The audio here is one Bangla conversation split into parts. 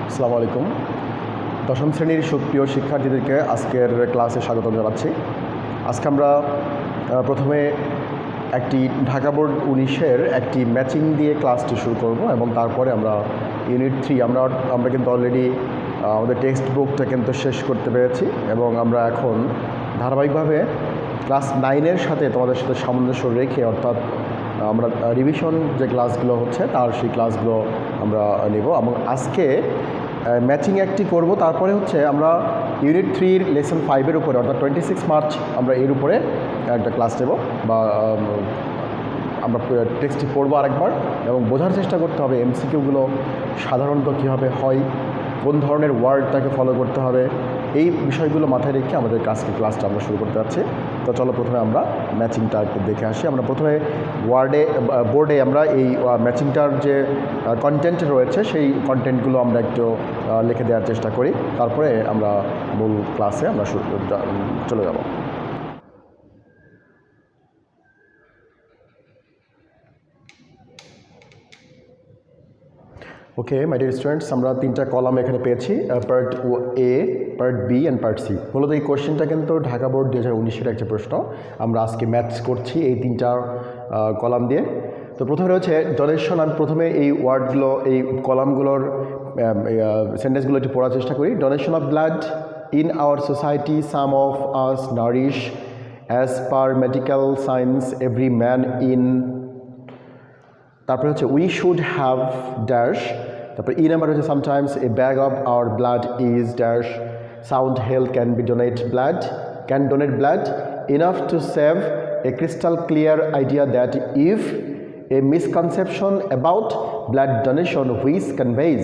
আসসালামু আলাইকুম। দশম শ্রেণীর সুপ্রিয় শিক্ষার্থীদেরকে আজকের ক্লাসে স্বাগত জানাচ্ছি। আজকে আমরা প্রথমে একটি ঢাকা বোর্ড 19-এর একটি ম্যাচিং দিয়ে ক্লাসটি শুরু করব এবং তারপরে আমরা ইউনিট 3 আমরা কিন্তু অলরেডি আমাদের টেক্সট বুকটা কিন্তু শেষ করতে পেরেছি এবং আমরা এখন ধারাবাহিকভাবে ক্লাস 9-এর সাথে তোমাদের সাথে সামঞ্জস্য রেখে, অর্থাৎ আমরা রিভিশন যে ক্লাসগুলো হচ্ছে তার সেই ক্লাসগুলো আমরা নেব এবং আজকে ম্যাচিং একটি করব। তারপরে হচ্ছে আমরা ইউনিট 3-র লেসন 5-এর উপরে, অর্থাৎ 26 মার্চ আমরা এর উপরে একটা ক্লাস নেব বা আমরা টেক্সটটি পড়বো আরেকবার এবং বোঝার চেষ্টা করতে হবে এমসিকিউগুলো সাধারণত কীভাবে হয়, কোন ধরনের ওয়ার্ড তাকে ফলো করতে হবে, এই বিষয়গুলো মাথায় রেখে আমাদের ক্লাসটা আমরা শুরু করতে যাচ্ছি। তো চলো প্রথমে আমরা ম্যাচিংটা একটু দেখে আসি। আমরা প্রথমে বোর্ডে আমরা এই ম্যাচিংটার যে কন্টেন্ট রয়েছে সেই কন্টেন্টগুলো আমরা একটু লিখে দেওয়ার চেষ্টা করি, তারপরে আমরা মূল ক্লাসে আমরা চলে যাব। ওকে মাই ডিয়ার স্টুডেন্টস, আমরা 3টা কলাম এখানে পেয়েছি, part A, part B and part C. মূলত এই কোশ্চেনটা কিন্তু ঢাকা বোর্ড 2019-এর একটা প্রশ্ন। আমরা আজকে ম্যাথ করছি এই 3টা কলাম দিয়ে। তো প্রথমে রয়েছে ডোনেশন। আমি প্রথমে এই ওয়ার্ডগুলো, এই কলামগুলোর সেন্টেন্সগুলো একটু পড়ার চেষ্টা করি। Donation of blood in our society, some of us nourish as per medical science every man in. তারপরে হচ্ছে উই শুড হ্যাভ ড্যাশ। তারপরে ই নাম্বার হচ্ছে sometimes a bag of our blood is dash, sound health can donate blood enough to save a crystal clear idea that if a misconception about blood donation which conveys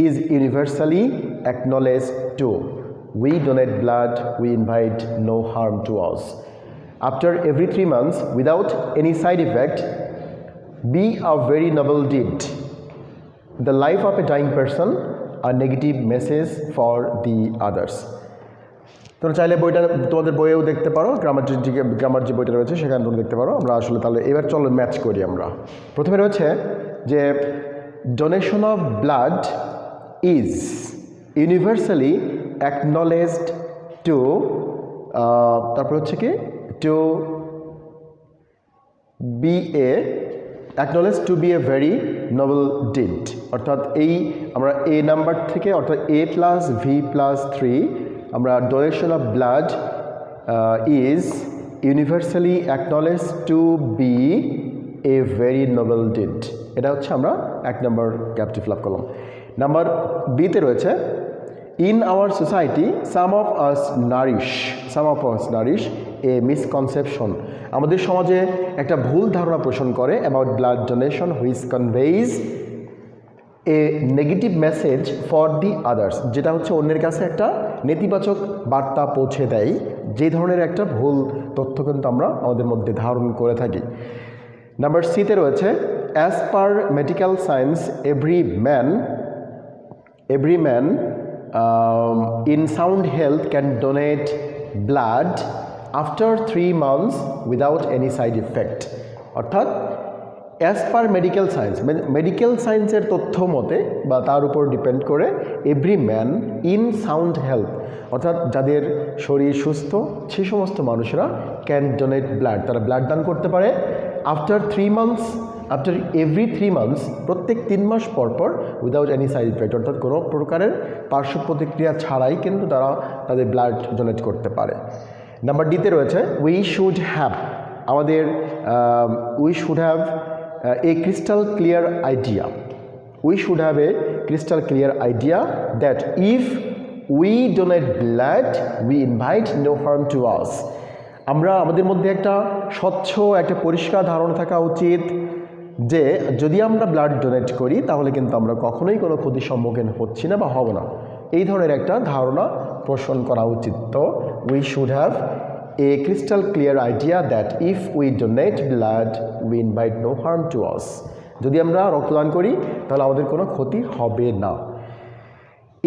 is universally acknowledged to, we donate blood, we invite no harm to us. After every 3 months without any side effect, be a very noble deed. The life of a dying person, a negative message for the others. তোমরা চাইলে বইটা তোমাদের বইয়েও দেখতে পারো, গ্রামার যে বইটা রয়েছে সেখানে তোমরা দেখতে পারো। আমরা আসলে তাহলে এবার চলো ম্যাচ করি। আমরা প্রথমে রয়েছে যে donation of blood is universally acknowledged to, তারপর হচ্ছে কি to be a acknowledge to be a very noble deed. অর্থাৎ এই আমরা এ নাম্বার থেকে, অর্থাৎ এ প্লাস ভি প্লাস 3, আমরা donation of blood is universally acknowledge to be a very noble deed. এটা হচ্ছে আমরা 1 নম্বর গ্যাপটি ফিল আপ করলাম। নাম্বার বিতে রয়েছে in our society some of us nourish a misconception. আমাদের সমাজে একটা ভুল ধারণা পোষণ করে about blood donation which conveys a negative message for the others, যেটা হচ্ছে অন্যের কাছে একটা নেতিবাচক বার্তা পৌঁছে দেয়। যে ধরনের একটা ভুল তথ্য কিন্তু আমরা আমাদের মধ্যে ধারণ করে থাকি। নাম্বার সিতে রয়েছে as per medical science every man in sound health can donate blood after 3 months without any side effect. অর্থাৎ অ্যাজ পার মেডিকেল সায়েন্সের তথ্য মতে বা তার উপর ডিপেন্ড করে every man in sound health, অর্থাৎ যাদের শরীর সুস্থ সেই সমস্ত মানুষরা ক্যান ডোনেট ব্লাড, তারা ব্লাড দান করতে পারে আফটার এভরি 3 months, প্রত্যেক 3 মাস পর উইদাউট এনি সাইড ইফেক্ট, অর্থাৎ কোনো প্রকারের পার্শ্ব প্রতিক্রিয়া ছাড়াই কিন্তু তারা তাদের ব্লাড ডোনেট করতে পারে। নাম্বার ডিতে রয়েছে we should have a crystal clear idea that if we donate blood we invite no harm to us. আমাদের মধ্যে একটা স্বচ্ছ, একটা পরিষ্কার ধারণা থাকা উচিত যে যদি আমরা ব্লাড ডোনেট করি তাহলে কিন্তু আমরা কখনোই কোনো ক্ষতির সম্মুখীন হচ্ছি না বা হব না, এই ধরনের একটা ধারণা পোষণ করা উচিত। তো we should have a crystal clear idea that if we donate blood we invite no harm to us. যদি আমরা রক্তদান করি তাহলে আমাদের কোনো ক্ষতি হবে না।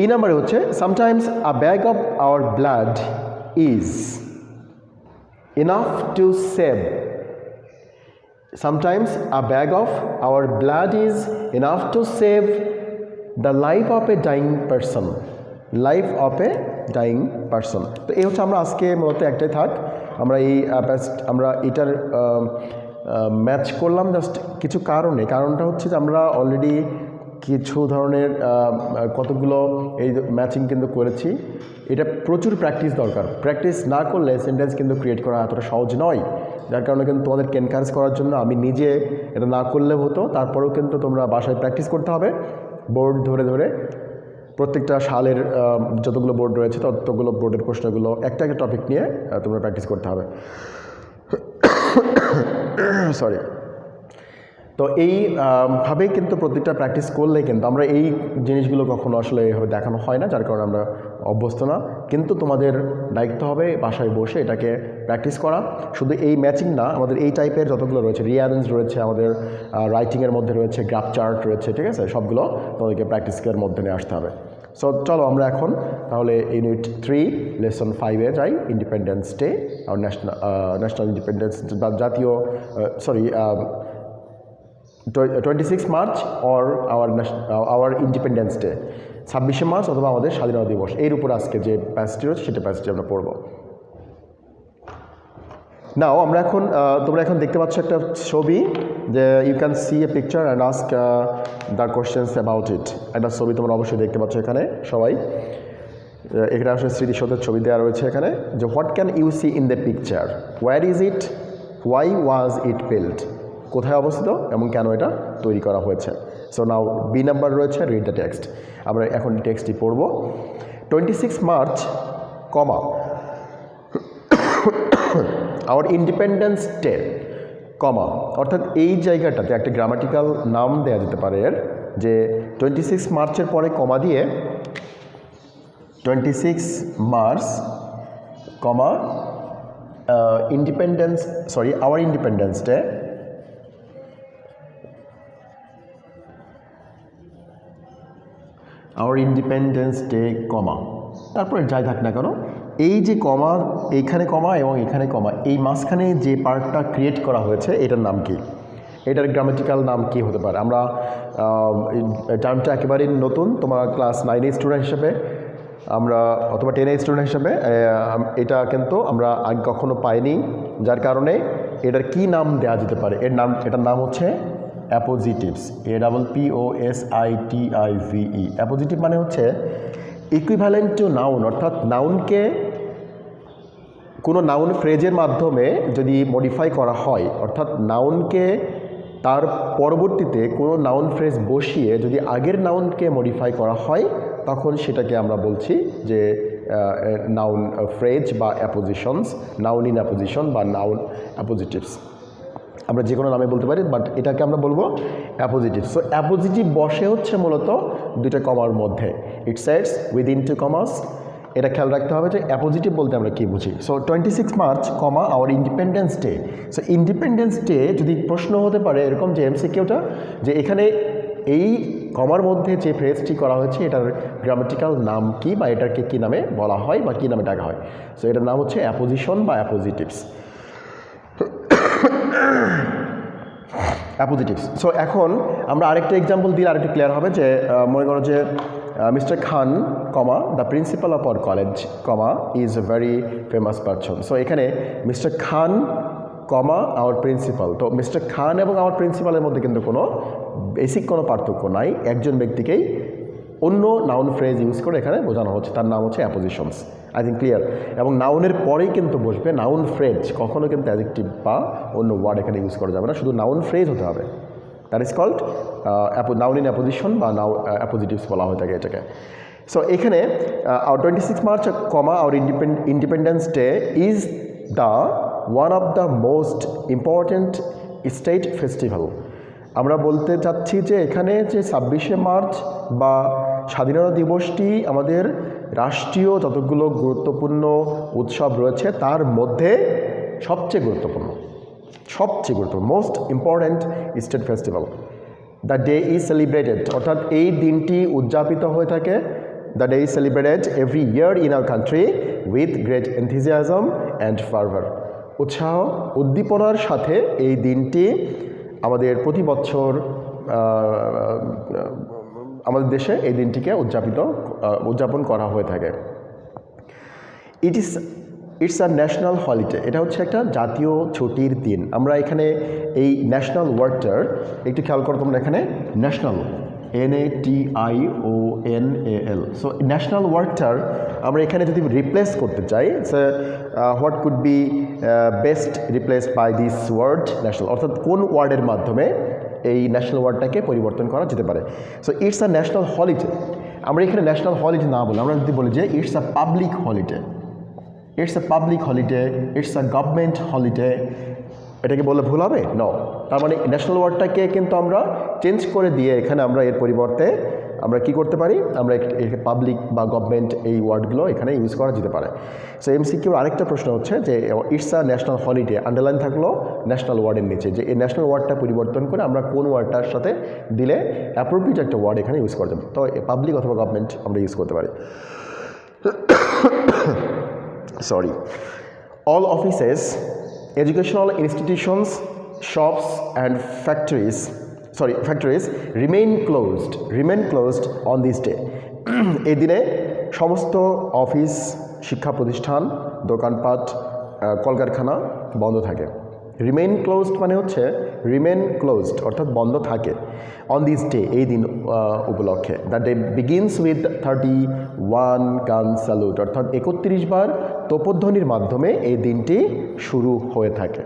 এই নাম্বারে হচ্ছে sometimes a bag of our blood is enough to save Sometimes a bag of our blood is enough to save the life of A dyeing person, life of A dyeing person. তো এই হচ্ছে আমরা আজকে মূলত একটাই থাক, আমরা আমরা এটার ম্যাচ করলাম জাস্ট কিছু কারণটা হচ্ছে যে আমরা অলরেডি কিছু ধরনের কতগুলো এই ম্যাচিং কিন্তু করেছি। এটা প্রচুর প্র্যাকটিস দরকার, প্র্যাকটিস না করলে সেন্টেন্স কিন্তু ক্রিয়েট করা এতটা সহজ নয়। যার কারণে কিন্তু তোমাদেরকে এনকারেজ করার জন্য আমি নিজে এটা না করলেও হতো, তারপরেও কিন্তু তোমরা বাসায় প্র্যাকটিস করতে হবে বোর্ড ধরে ধরে। প্রত্যেকটা সালের যতগুলো বোর্ড রয়েছে ততগুলো বোর্ডের প্রশ্নগুলো একটা একটা টপিক নিয়ে তোমরা প্র্যাকটিস করতে হবে। সরি। তো এইভাবেই কিন্তু প্রত্যেকটা প্র্যাকটিস করলে কিন্তু আমরা এই জিনিসগুলো কখনো আসলে এইভাবে দেখানো হয় না, যার কারণে আমরা অভ্যস্ত না। কিন্তু তোমাদের দায়িত্ব হবে বাসায় বসে এটাকে প্র্যাকটিস করা। শুধু এই ম্যাচিং না, আমাদের এই টাইপের যতগুলো রয়েছে, রিঅ্যারেঞ্জ রয়েছে, আমাদের রাইটিংয়ের মধ্যে রয়েছে, গ্রাফ চার্ট রয়েছে, ঠিক আছে, সবগুলো তোমাদেরকে প্র্যাকটিসের মধ্যে নিয়ে আসতে হবে। সো চলো আমরা এখন তাহলে ইউনিট 3 লেসন 5-এ যাই, ইন্ডিপেন্ডেন্স ডে, আর ন্যাশনাল ইন্ডিপেন্ডেন্স বা জাতীয় 26 March or our independence day, 26শে মার্চ অথবা আমাদের স্বাধীনতা দিবস, এর উপর আজকে যে প্যাসেজটি রয়েছে সেটা প্যাসেজটি আমরা পড়ব। নাও আমরা এখন তোমরা এখন দেখতে পাচ্ছ একটা ছবি, যে you can see a picture and ask the questions about it. একটা ছবি তোমরা অবশ্যই দেখতে পাচ্ছ এখানে সবাই। এখানে আসলে স্মৃতিসৌধের ছবি দেওয়া রয়েছে এখানে, যে what can you see in the picture, where is it, why was it built, কোথায় অবস্থিত এবং কেন এটা তৈরি করা হয়েছে। সো নাও বি নাম্বার রয়েছে রিড দ্য টেক্সট। আমরা এখন টেক্সটটি পড়ব। 26 March, comma, our independence day, comma, অর্থাৎ এই জায়গাটাতে একটা গ্রামাটিক্যাল নাম দেওয়া যেতে পারে এর, যে 26 মার্চের পরে কমা দিয়ে 26 March, comma, our independence day, our independence day, comma, তারপরে যাই থাক না কেন, এই যে কমা, এইখানে কমা এবং এখানে কমা, এই মাঝখানে যে পার্টটা ক্রিয়েট করা হয়েছে এটার নাম কি, এটার গ্রামাটিক্যাল নাম কি হতে পারে। আমরা টার্মটা একেবারেই নতুন, তোমার ক্লাস 9-এর স্টুডেন্ট হিসেবে আমরা অথবা 10-এর স্টুডেন্ট হিসেবে এটা কিন্তু আমরা আগে কখনো পাইনি, যার কারণে এটার কি নাম দেওয়া যেতে পারে, এটার নাম হচ্ছে অ্যাপোজিটিভস, APPOSITIVE। অ্যাপোজিটিভ মানে হচ্ছে ইকুইভ্যালেন্ট টু নাউন, অর্থাৎ নাউনকে কোনো নাউন ফ্রেজের মাধ্যমে যদি মডিফাই করা হয়, অর্থাৎ নাউনকে তার পরবর্তীতে কোনো নাউন ফ্রেজ বসিয়ে যদি আগের নাউনকে মডিফাই করা হয়, তখন সেটাকে আমরা বলছি যে নাউন ফ্রেজ বা অ্যাপোজিশনস, নাউন ইন অ্যাপোজিশন বা নাউন অ্যাপোজিটিভস, আমরা যে কোনো নামে বলতে পারি, বাট এটাকে আমরা বলবো অ্যাপোজিটিভ। সো অ্যাপোজিটিভ বসে হচ্ছে মূলত দুটো কমার মধ্যে, ইট সেটস উইদিন 2 কমাস। এটা খেয়াল রাখতে হবে যে অ্যাপোজিটিভ বলতে আমরা কী বুঝি। So 26 March, comma, our independence day. So independence day যদি প্রশ্ন হতে পারে এরকম যে এমসিকিউটা, যে এখানে এই কমার মধ্যে যে ফ্রেজটি করা হয়েছে এটার গ্রামাটিক্যাল নাম কি, বা এটাকে কী নামে বলা হয় বা কী নামে ডাকা হয়। সো এটার নাম হচ্ছে অ্যাপোজিশন বা অ্যাপোজিটিভস, অ্যাপোজিটিভস। সো এখন আমরা আরেকটা এক্সাম্পল দিলে আরেকটু ক্লিয়ার হবে, যে মনে করো যে mister Khan, comma, the principal of our college, comma, is a very famous person. So এখানে mister Khan, comma, our principal. তো মিস্টার খান এবং আওয়ার প্রিন্সিপালের মধ্যে কিন্তু কোনো বেসিক কোনো পার্থক্য নাই, একজন ব্যক্তিকেই অন্য নাউন ফ্রেজ ইউজ করে এখানে বোঝানো হচ্ছে, তার নাম হচ্ছে অ্যাপোজিশনস। I think clear. এবং নাউনের পরেই কিন্তু বসবে নাউন ফ্রেজ, কখনো কিন্তু অ্যাডজেক্টিভ বা অন্য ওয়ার্ড এখানে ইউজ করা যাবে না, শুধু নাউন ফ্রেজ হতে হবে। That is called noun in apposition বা অ্যাপোজিটিভস বলা হয়ে থাকে এটাকে। সো এখানে 26 March, comma, our independence day is the one of the most important state festival. আমরা বলতে চাচ্ছি যে এখানে যে 26শে মার্চ বা স্বাধীনতা দিবসটি আমাদের রাষ্ট্রীয় যতগুলো গুরুত্বপূর্ণ উৎসব রয়েছে তার মধ্যে সবচেয়ে গুরুত্বপূর্ণ, most important state festival. The day is celebrated, অর্থাৎ এই দিনটি উদযাপিত হয়ে থাকে, the day is celebrated every year in our country with great enthusiasm and ফার্ভার। উৎসাহ উদ্দীপনার সাথে এই দিনটি আমাদের প্রতি বছর আমাদের দেশে এই দিনটিকে উদযাপন করা হয়ে থাকে। ইটস আ ন্যাশনাল হলিডে, এটা হচ্ছে একটা জাতীয় ছুটির দিন। আমরা এখানে এই ন্যাশনাল ওয়ার্ডটার একটু খেয়াল করো তোমরা, এখানে ন্যাশনাল NATIONAL। সো ন্যাশনাল ওয়ার্ডটার আমরা এখানে যদি রিপ্লেস করতে চাই, what could be best replaced by this word national, অর্থাৎ কোন ওয়ার্ডের মাধ্যমে এই ন্যাশনাল ওয়ার্ডটাকে পরিবর্তন করা যেতে পারে। So it's a national holiday, আমরা এখানে ন্যাশনাল হলিডে না বলে আমরা যদি বলি যে it's a public holiday, it's a public holiday, it's a government holiday, এটাকে বললে ভুল হবে? নো। তার মানে ন্যাশনাল ওয়ার্ডটাকে কিন্তু আমরা চেঞ্জ করে দিয়ে এখানে আমরা এর পরিবর্তে আমরা কি করতে পারি, আমরা পাবলিক বা গভর্নমেন্ট এই ওয়ার্ডগুলো এখানে ইউজ করা যেতে পারে। সো MCQর আরেকটা প্রশ্ন হচ্ছে যে it's a national holiday, underline থাকলো ন্যাশনাল ওয়ার্ডের নিচে, যে এই ন্যাশনাল ওয়ার্ডটা পরিবর্তন করে আমরা কোন ওয়ার্ডটার সাথে দিলে অ্যাপ্রোপ্রিয়েট একটা ওয়ার্ড এখানে ইউজ করা যাবে। তো পাবলিক অথবা গভর্নমেন্ট আমরা ইউজ করতে পারি। Sorry. All offices, educational institutions, shops and factories remain closed on this day. এই দিনে সমস্ত অফিস, শিক্ষা প্রতিষ্ঠান, দোকানপাট, কলকারখানা বন্ধ থাকে। রিমেইন ক্লোজড মানে হচ্ছে রিমেন ক্লোজড অর্থাৎ বন্ধ থাকে অন দিস ডে, এই দিন উপলক্ষে। দ্য ডে বিগিনস উইথ 31 গান স্যালুট, অর্থাৎ 31 বার তোপধ্বনির মাধ্যমে এই দিনটি শুরু হয়ে থাকে।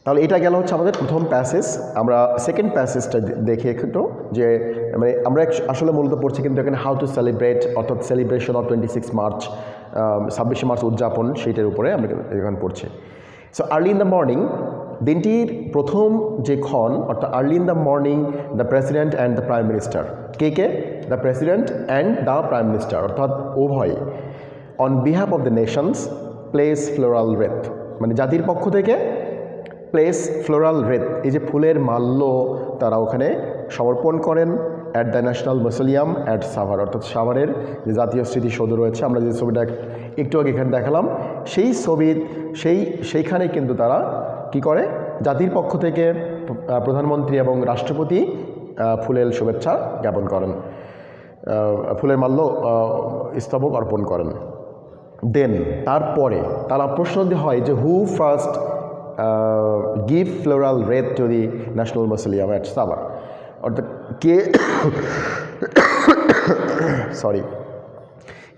তাহলে এটা গেল হচ্ছে আমাদের প্রথম প্যাসেজ। আমরা সেকেন্ড প্যাসেজটা দেখি একটু, যে মানে আমরা আসলে মূলত পড়ছি কিন্তু এখানে হাউ টু সেলিব্রেট, অর্থাৎ সেলিব্রেশন অফ 26 মার্চ, 26শে মার্চ উদযাপন, সেইটার উপরে আমরা এখানে পড়ছি। So early in the morning, দিনটির প্রথম যে ক্ষণ, অর্থাৎ early in the morning the president and the prime minister, কে the president and the prime minister, অর্থাৎ উভয়, on behalf of the nations place floral wreath, মানে জাতির পক্ষ থেকে প্লেস ফ্লোরাল রেথ, এই যে ফুলের মাল্য তারা ওখানে সমর্পণ করেন at the national mausoleum at Savar, অর্থাৎ সাভারের যে জাতীয় স্মৃতিসৌধ রয়েছে, আমরা যে ছবিটা একটু আগে এখানে দেখালাম, সেই ছবির সেইখানে কিন্তু তারা কি করে, জাতির পক্ষ থেকে প্রধানমন্ত্রী এবং রাষ্ট্রপতি ফুলের শুভেচ্ছা জ্ঞাপন করেন, ফুলের মাল্য স্তবক অর্পণ করেন। দেন তারপরে তারা প্রশ্ন হয় যে হু first give floral wreath to the National Mausoleum at Savar, অর্থাৎ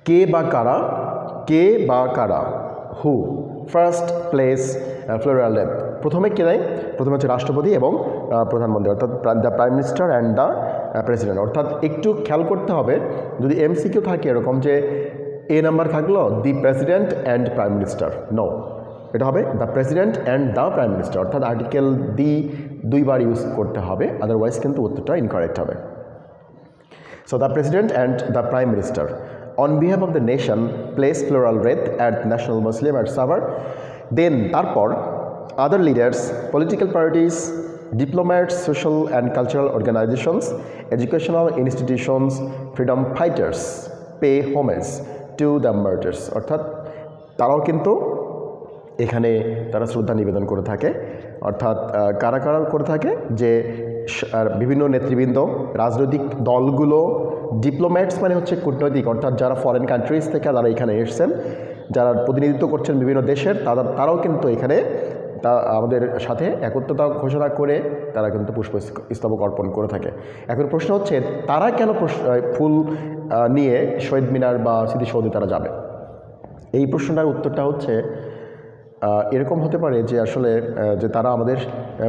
কে বা কারা হু ফার্স্ট প্লেস ফ্লোরাল রেথ, প্রথমে কে দেয়, প্রথমে হচ্ছে রাষ্ট্রপতি এবং প্রধানমন্ত্রী, অর্থাৎ the prime minister and the president. অর্থাৎ একটু খেয়াল করতে হবে, যদি MCQ থাকে এরকম যে এ নাম্বার থাকলো the president and prime minister, no, এটা হবে the president and the prime minister, অর্থাৎ আর্টিকেল দি দুইবার ইউজ করতে হবে, আদারওয়াইজ কিন্তু উত্তরটা ইনকারেক্ট হবে। So the president and the prime minister on behalf of the nation place floral wreath at national mausoleum at Savar. Then তারপর other leaders, political parties, diplomats, social and cultural organisations, educational institutions, freedom fighters pay homage to the martyrs, অর্থাৎ তারাও কিন্তু এখানে তারা শ্রদ্ধা নিবেদন করে থাকে। অর্থাৎ কারা করে থাকে, যে বিভিন্ন নেতৃবৃন্দ, রাজনৈতিক দলগুলো, ডিপ্লোম্যাটস মানে হচ্ছে কূটনৈতিক, অর্থাৎ যারা ফরেন কান্ট্রিজ থেকে যারা এখানে এসছেন, যারা প্রতিনিধিত্ব করছেন বিভিন্ন দেশের, তারাও কিন্তু এখানে আমাদের সাথে একত্রতা ঘোষণা করে তারা কিন্তু পুষ্পস্তবক অর্পণ করে থাকে। এখন প্রশ্ন হচ্ছে তারা কেন ফুল নিয়ে শহীদ মিনার বা স্মৃতিসৌধে তারা যাবে? এই প্রশ্নটার উত্তরটা হচ্ছে এরকম হতে পারে যে আসলে যে তারা আমাদের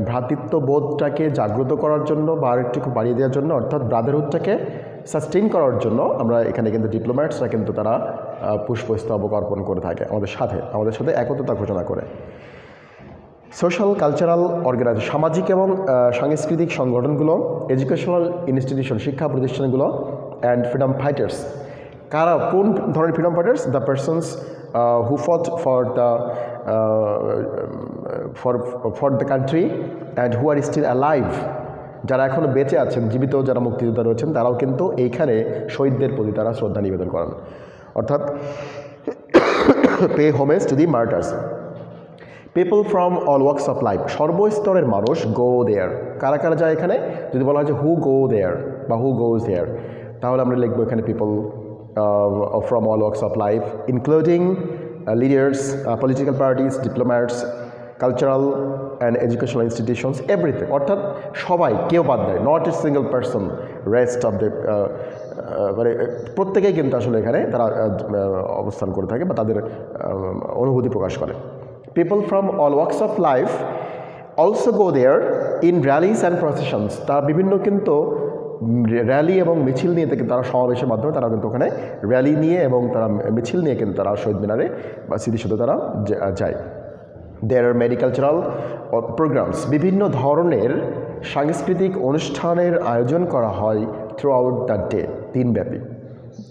ভ্রাতৃত্ববোধটাকে জাগ্রত করার জন্য বা আরেকটু বাড়িয়ে দেওয়ার জন্য, অর্থাৎ ব্রাদারহুডটাকে সাস্টেইন করার জন্য আমরা এখানে কিন্তু ডিপ্লোম্যাটসরা কিন্তু তারা পুষ্পস্তবক অর্পণ করে থাকে আমাদের সাথে একত্রতা ঘোষণা করে। সোশ্যাল কালচারাল অর্গানাইজেশন, সামাজিক এবং সাংস্কৃতিক সংগঠনগুলো, এডুকেশনাল ইনস্টিটিউশন, শিক্ষা প্রতিষ্ঠানগুলো, অ্যান্ড ফ্রিডম ফাইটার্স, কারা কোন ধরনের freedom fighters? The persons who fought for the country and who are still alive, যারা এখনও বেঁচে আছেন, জীবিত যারা মুক্তিযোদ্ধা রয়েছেন, তারাও কিন্তু এইখানে শহীদদের প্রতি তারা শ্রদ্ধা নিবেদন করেন, অর্থাৎ pay homage to the martyrs. People from all works of life, সর্বস্তরের মানুষ গো দেয়ার। কারা কারা যায় এখানে? যদি বলা হয় যে হু গো দেয়ার বা হু গোজ দেয়ার, তাহলে আমরা লিখবো এখানে people from all works of life including leaders, political parties, diplomats, cultural and educational institutions, everything. অর্থাৎ সবাই, কেউ বাদ দেয়, not a single person, rest of the মানে প্রত্যেকেই কিন্তু আসলে এখানে তারা অবস্থান করে থাকে বা তাদের অনুভূতি প্রকাশ করে। People from all works of life also go there in rallies and processions, তারা বিভিন্ন কিন্তু র্যালি এবং মিছিল নিয়ে কিন্তু তারা সমাবেশের মাধ্যমে তারা কিন্তু ওখানে র্যালি নিয়ে এবং তারা মিছিল নিয়ে কিন্তু তারা শহীদ মিনারে বা স্মৃতিসৌধে তারা যায়। দেয়ার আর মেনি কালচারাল প্রোগ্রামস, বিভিন্ন ধরনের সাংস্কৃতিক অনুষ্ঠানের আয়োজন করা হয় থ্রু আউট দ্য ডে, দিনব্যাপী।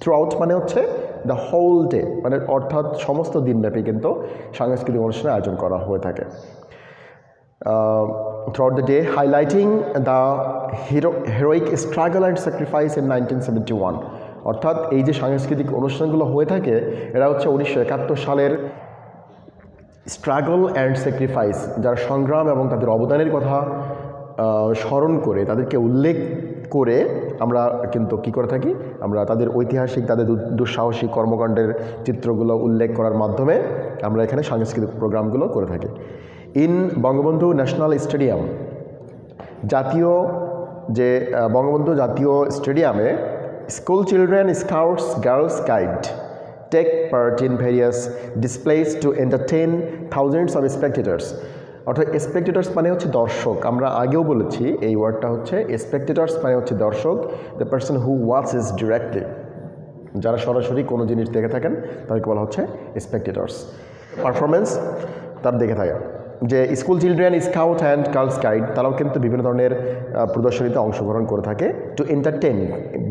থ্রু আউট মানে হচ্ছে দ্য হোল ডে, মানে অর্থাৎ সমস্ত দিনব্যাপী কিন্তু সাংস্কৃতিক অনুষ্ঠানের আয়োজন করা হয়ে থাকে। throughout the day, highlighting the heroic struggle and sacrifice in 1971, অর্থাৎ এই যে সাংস্কৃতিক অনুষ্ঠানগুলো হয়ে থাকে এরা হচ্ছে 1971 সালের স্ট্রাগল অ্যান্ড স্যাক্রিফাইস, যারা সংগ্রাম এবং তাদের অবদানের কথা স্মরণ করে তাদেরকে উল্লেখ করে আমরা কিন্তু কী করে থাকি, আমরা তাদের ঐতিহাসিক, তাদের দুঃসাহসিক কর্মকাণ্ডের চিত্রগুলো উল্লেখ করার মাধ্যমে আমরা এখানে সাংস্কৃতিক প্রোগ্রামগুলো করে থাকি। ইন বঙ্গবন্ধু ন্যাশনাল স্টেডিয়াম, জাতীয় যে বঙ্গবন্ধু জাতীয় স্টেডিয়ামে school children, scouts, girls guide take part in various displays to entertain thousands of spectators. অর্থাৎ স্পেকটেটার্স মানে হচ্ছে দর্শক, আমরা আগেও বলেছি এই ওয়ার্ডটা হচ্ছে স্পেকটেটার্স মানে হচ্ছে দর্শক, the person who watches directly, যারা সরাসরি কোনো জিনিস দেখে থাকেন তাদেরকে বলা হচ্ছে স্পেকটেটার্স। পারফরমেন্স তার দেখে থাকে, যে school children, scout and girls guide তারাও কিন্তু বিভিন্ন ধরনের প্রদর্শনীতে অংশগ্রহণ করে থাকে টু এন্টারটেইন,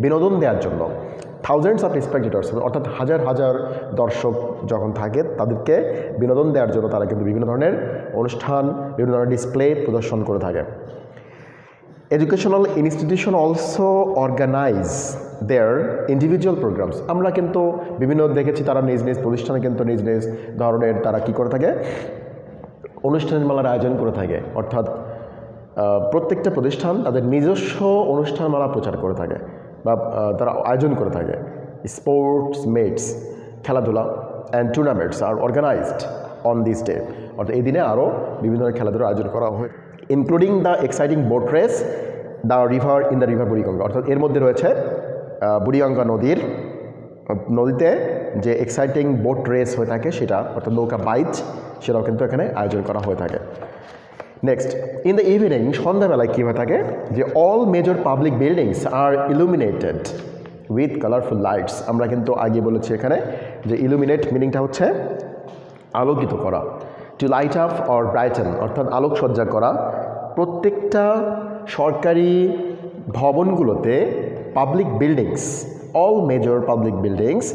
বিনোদন দেওয়ার জন্য। থাউজেন্ডস অফ স্পেকটেটার্স অর্থাৎ হাজার হাজার দর্শক যখন থাকে তাদেরকে বিনোদন দেওয়ার জন্য তারা কিন্তু বিভিন্ন ধরনের অনুষ্ঠান, বিভিন্ন ধরনের ডিসপ্লে প্রদর্শন করে থাকে। Educational institution also organise their individual programmes, আমরা কিন্তু বিভিন্ন দেখেছি তারা নিজ নিজ প্রতিষ্ঠানে কিন্তু নিজ নিজ ধরনের তারা কী করে থাকে, অনুষ্ঠানমালার আয়োজন করে থাকে। অর্থাৎ প্রত্যেকটা প্রতিষ্ঠান তাদের নিজস্ব অনুষ্ঠানমালা প্রচার করে থাকে বা তারা আয়োজন করে থাকে। স্পোর্টস মেটস, খেলাধুলা and tournaments are organised on this day, অর্থাৎ এই দিনে আরও বিভিন্ন ধরনের খেলাধুলার আয়োজন করা হয়, including the exciting boat race the river in the river Buriganga, অর্থাৎ এর মধ্যে রয়েছে বুড়িগঙ্গা নদীতে যে এক্সাইটিং বোট রেস হয়ে থাকে সেটা, অর্থাৎ নৌকা বাইচ, সেটাও কিন্তু এখানে আয়োজন করা হয়ে থাকে। নেক্সট, ইন দ্য ইভিনিং, সন্ধ্যাবেলায় কী হয়ে থাকে, যে all major public buildings are illuminated with colourful lights. আমরা কিন্তু আগে বলেছি এখানে যে ইলুমিনেট মিনিংটা হচ্ছে আলোকিত করা, to light up or brighten, অর্থাৎ আলোকসজ্জা করা। প্রত্যেকটা সরকারি ভবনগুলোতে public buildings, all major public buildings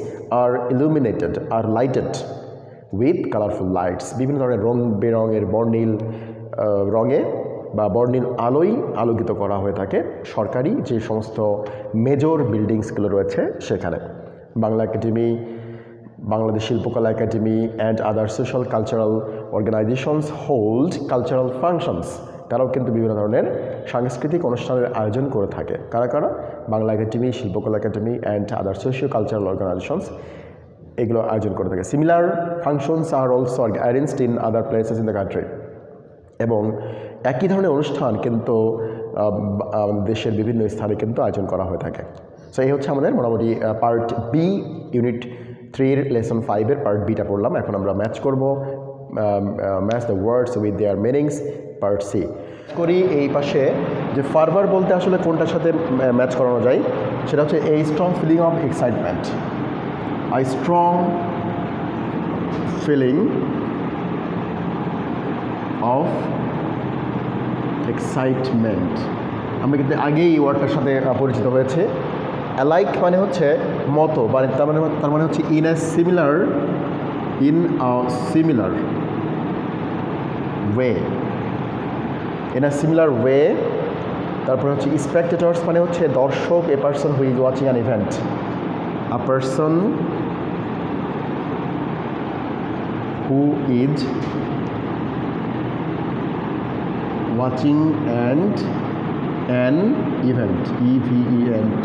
are illuminated are lighted with colourful lights, বিভিন্ন ধরনের রং বেরঙের বর্ণিল রঙে বা বর্ণিল আলোয় আলোকিত করা হয়ে থাকে সরকারি যে সমস্ত মেজর বিল্ডিংসগুলো রয়েছে সেখানে। Bangla Academy, Bangladesh Shilpakala Academy and other social cultural organisations hold cultural functions, তারাও কিন্তু বিভিন্ন ধরনের সাংস্কৃতিক অনুষ্ঠানের আয়োজন করে থাকে। কারা কারা? Bangla Academy, Shilpakala Academy and other socio cultural organisations এগুলো আয়োজন করে থাকে। Similar functions are also arranged in other places in the country, এবং একই ধরনের অনুষ্ঠান কিন্তু দেশের বিভিন্ন স্থানে কিন্তু আয়োজন করা হয়ে থাকে। সো এই হচ্ছে আমাদের মোটামুটি পার্ট বি, ইউনিট 3 লেসন 5-এর পার্ট বিটা পড়লাম। এখন আমরা ম্যাচ করব, match the words with their meanings, part C করি। এই পাশে যে ফারভার বলতে আসলে কোনটার সাথে ম্যাচ করানো যায় সেটা হচ্ছে a strong feeling of excitement, a strong feeling of excitement. আমরা কিন্তু আগেই এই ওয়ার্ডটার সাথে পরিচিত হয়েছে। অ্যালাইক মানে হচ্ছে মতো, তার মানে হচ্ছে ইন আ সিমিলার ওয়ে। তারপরে হচ্ছে স্পেকটেটর্স মানে হচ্ছে দর্শক, a person who is watching an event, a person who is watching and an event, EVENT,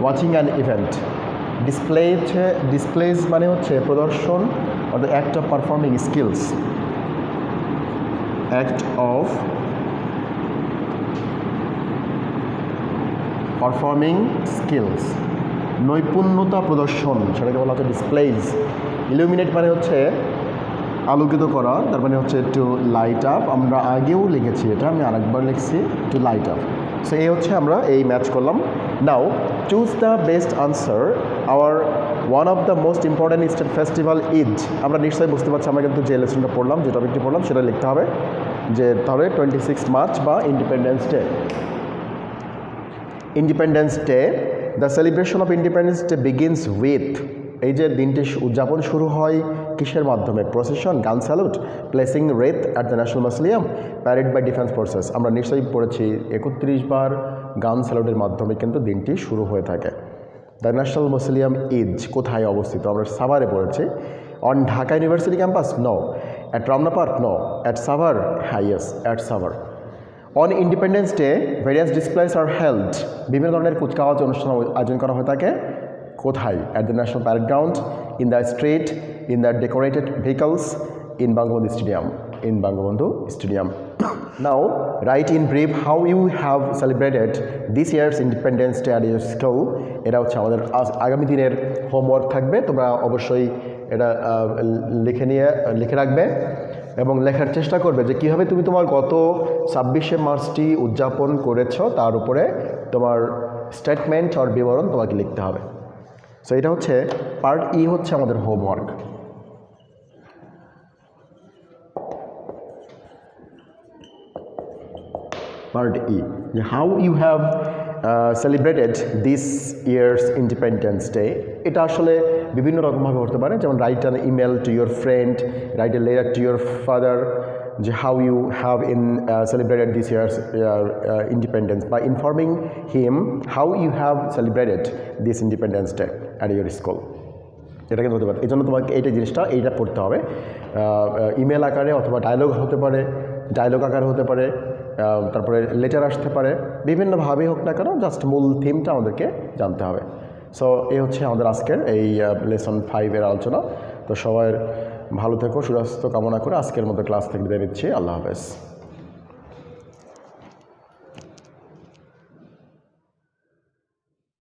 watching an event. Displays মানে হচ্ছে প্রদর্শন, অর্থাৎ act of performing skills, act of performing skills, নৈপুণ্যতা প্রদর্শন, সেটাকে বলা হচ্ছে ডিসপ্লেজ। ইলুমিনেট মানে হচ্ছে আলোকিত করা, তার মানে হচ্ছে টু লাইট আপ। আমরা আগেও লিখেছি এটা, আমি আরেকবার লিখছি টু লাইট আপ। সো এই হচ্ছে আমরা এই ম্যাচ করলাম। Now choose the best answer. Our one of the most important state festival is, আমরা নিশ্চয়ই বুঝতে পারছি আমরা কিন্তু যে লেসনটা পড়লাম, যে টপিকটি পড়লাম সেটা লিখতে হবে, যে তাহলে 26 মার্চ বা independence day. Independence day, the celebration of independence day begins with, এই যে দিনটি উদযাপন শুরু হয় কিসের মাধ্যমে? Procession, gun salute, placing wreath at the national mausoleum, parade by defence forces. আমরা নিশ্চয়ই পড়েছি 31 বার গান স্যালুটের মাধ্যমে কিন্তু দিনটি শুরু হয়ে থাকে। দ্য ন্যাশনাল মসলিয়াম ইজ কোথায় অবস্থিত? আমরা সাভারে পড়েছি। On Dhaka university campus? No. At Ramna park? No. At Savar? হ্যাঁ, yes, at Savar. On independence day various displays are held, বিভিন্ন ধরনের কুচকাওয়াজ অনুষ্ঠান আয়োজন করা হয়ে থাকে কোথায়? At the national parade ground, in the street, in the decorated vehicles, in Bangabandhu stadium, in Bangabandhu stadium. Now write in brief how you have celebrated this year's independence day at your school. এটা হচ্ছে আমাদের আগামী দিনের হোমওয়ার্ক থাকবে, তোমরা অবশ্যই এটা লিখে রাখবে এবং লেখার চেষ্টা করবে যে কীভাবে তুমি তোমার গত 26শে মার্চটি উদযাপন করেছো, তার উপরে তোমার স্টেটমেন্ট আর বিবরণ তোমাকে লিখতে হবে। সো এটা হচ্ছে পার্ট ই, হচ্ছে আমাদের হোমওয়ার্ক। পার্ট ই, যে how you have celebrated this year's independence day. এটা আসলে বিভিন্ন রকমভাবে হতে পারে, যেমন write an email to your friend, write a letter to your father, যে how you have celebrated this year's independence, বা informing him how you have celebrated this independence day at your school. এটা কিন্তু হতে পারে। এই জন্য তোমাকে এইটা পড়তে হবে, ইমেল আকারে অথবা ডায়লগ হতে পারে, ডায়লগ আকারে হতে পারে, তারপরে লেটার আসতে পারে, বিভিন্নভাবেই হোক না কেন, জাস্ট মূল থিমটা আমাদেরকে জানতে হবে। সো এই হচ্ছে আমাদের আজকের এই লেসন 5-এর আলোচনা। তো সবাই ভালো থেকো, সুস্বাস্থ্য কামনা করে আজকের মতো ক্লাস থেকে বিদায় নিচ্ছি। আল্লাহ হাফেজ।